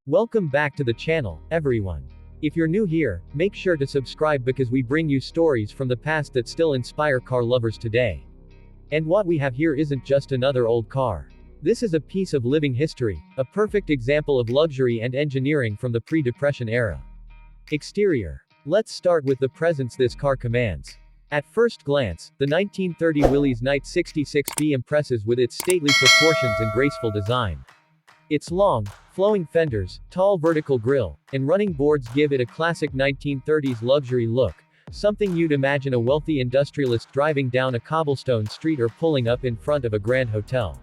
Welcome back to the channel, everyone. If you're new here, make sure to subscribe because we bring you stories from the past that still inspire car lovers today. And what we have here isn't just another old car. This is a piece of living history, a perfect example of luxury and engineering from the pre-Depression era. Exterior. Let's start with the presence this car commands. At first glance, the 1930 Willys-Knight 66B impresses with its stately proportions and graceful design. Its long, flowing fenders, tall vertical grille, and running boards give it a classic 1930s luxury look, something you'd imagine a wealthy industrialist driving down a cobblestone street or pulling up in front of a grand hotel.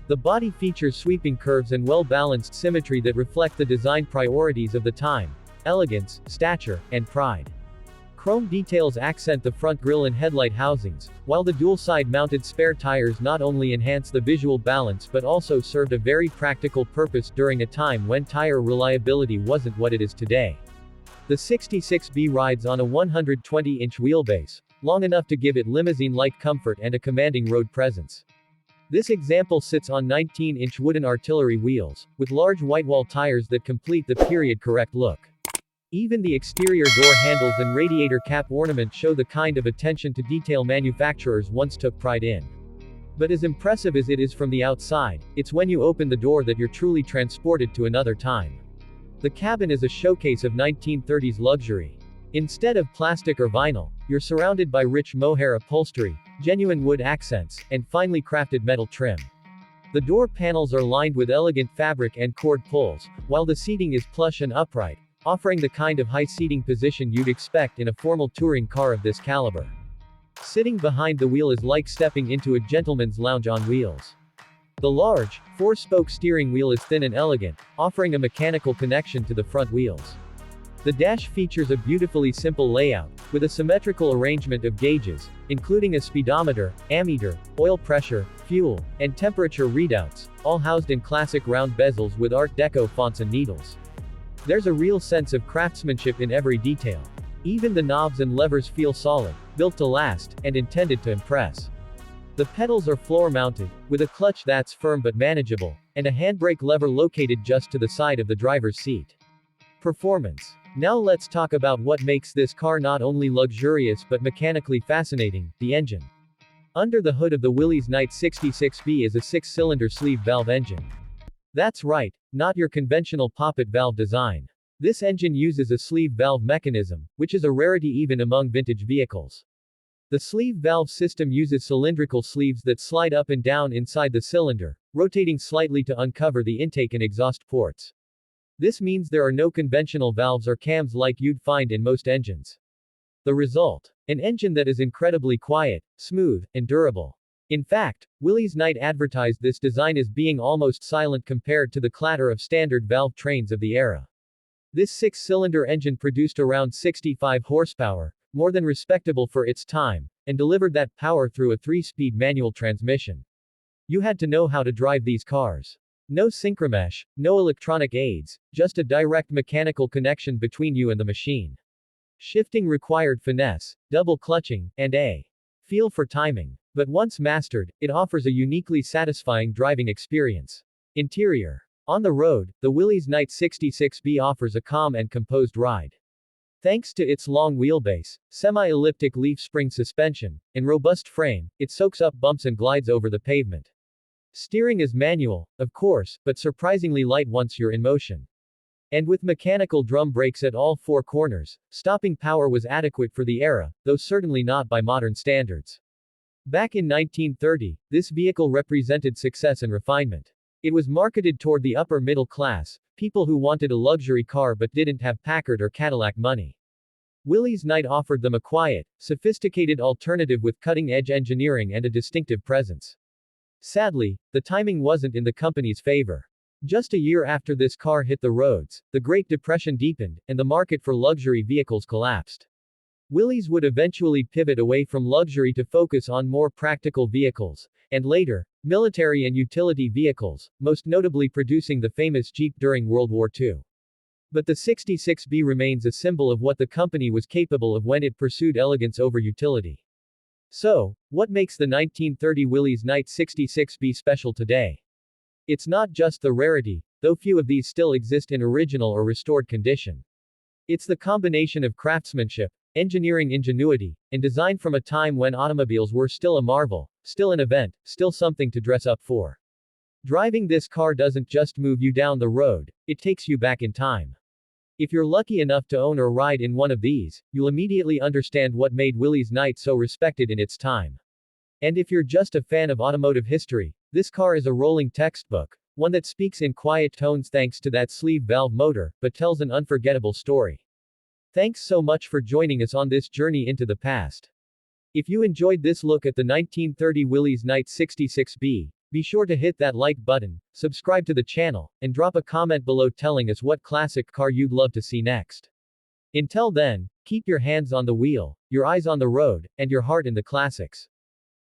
The body features sweeping curves and well-balanced symmetry that reflect the design priorities of the time: elegance, stature, and pride. Chrome details accent the front grille and headlight housings, while the dual-side mounted spare tires not only enhance the visual balance but also served a very practical purpose during a time when tire reliability wasn't what it is today. The 66B rides on a 120-inch wheelbase, long enough to give it limousine-like comfort and a commanding road presence. This example sits on 19-inch wooden artillery wheels, with large whitewall tires that complete the period-correct look. Even the exterior door handles and radiator cap ornament show the kind of attention to detail manufacturers once took pride in. But as impressive as it is from the outside, it's when you open the door that you're truly transported to another time. The cabin is a showcase of 1930s luxury. Instead of plastic or vinyl, you're surrounded by rich mohair upholstery, genuine wood accents, and finely crafted metal trim. The door panels are lined with elegant fabric and cord pulls, while the seating is plush and upright, offering the kind of high seating position you'd expect in a formal touring car of this caliber. Sitting behind the wheel is like stepping into a gentleman's lounge on wheels. The large, four-spoke steering wheel is thin and elegant, offering a mechanical connection to the front wheels. The dash features a beautifully simple layout, with a symmetrical arrangement of gauges, including a speedometer, ammeter, oil pressure, fuel, and temperature readouts, all housed in classic round bezels with Art Deco fonts and needles. There's a real sense of craftsmanship in every detail. Even the knobs and levers feel solid, built to last, and intended to impress. The pedals are floor-mounted, with a clutch that's firm but manageable, and a handbrake lever located just to the side of the driver's seat. Performance. Now let's talk about what makes this car not only luxurious but mechanically fascinating: the engine. Under the hood of the Willys-Knight 66B is a 6-cylinder sleeve valve engine. That's right, not your conventional poppet valve design. This engine uses a sleeve valve mechanism, which is a rarity even among vintage vehicles. The sleeve valve system uses cylindrical sleeves that slide up and down inside the cylinder, rotating slightly to uncover the intake and exhaust ports. This means there are no conventional valves or cams like you'd find in most engines. The result: an engine that is incredibly quiet, smooth, and durable. In fact, Willys-Knight advertised this design as being almost silent compared to the clatter of standard valve trains of the era. This 6-cylinder engine produced around 65 horsepower, more than respectable for its time, and delivered that power through a 3-speed manual transmission. You had to know how to drive these cars. No synchromesh, no electronic aids, just a direct mechanical connection between you and the machine. Shifting required finesse, double clutching, and a feel for timing. But once mastered, it offers a uniquely satisfying driving experience. Interior. On the road, the Willys-Knight 66B offers a calm and composed ride. Thanks to its long wheelbase, semi-elliptic leaf spring suspension, and robust frame, it soaks up bumps and glides over the pavement. Steering is manual, of course, but surprisingly light once you're in motion. And with mechanical drum brakes at all 4 corners, stopping power was adequate for the era, though certainly not by modern standards. Back in 1930, this vehicle represented success and refinement. It was marketed toward the upper middle class, people who wanted a luxury car but didn't have Packard or Cadillac money. Willys-Knight offered them a quiet, sophisticated alternative with cutting-edge engineering and a distinctive presence. Sadly, the timing wasn't in the company's favor. Just a year after this car hit the roads, the Great Depression deepened, and the market for luxury vehicles collapsed. Willys would eventually pivot away from luxury to focus on more practical vehicles, and later, military and utility vehicles, most notably producing the famous Jeep during World War II. But the 66B remains a symbol of what the company was capable of when it pursued elegance over utility. So, what makes the 1930 Willys-Knight 66B special today? It's not just the rarity, though few of these still exist in original or restored condition. It's the combination of craftsmanship, engineering ingenuity, and design from a time when automobiles were still a marvel, still an event, still something to dress up for. Driving this car doesn't just move you down the road, it takes you back in time. If you're lucky enough to own or ride in one of these, you'll immediately understand what made Willys-Knight so respected in its time. And if you're just a fan of automotive history, this car is a rolling textbook, one that speaks in quiet tones thanks to that sleeve valve motor, but tells an unforgettable story. Thanks so much for joining us on this journey into the past. If you enjoyed this look at the 1930 Willys-Knight 66B, be sure to hit that like button, subscribe to the channel, and drop a comment below telling us what classic car you'd love to see next. Until then, keep your hands on the wheel, your eyes on the road, and your heart in the classics.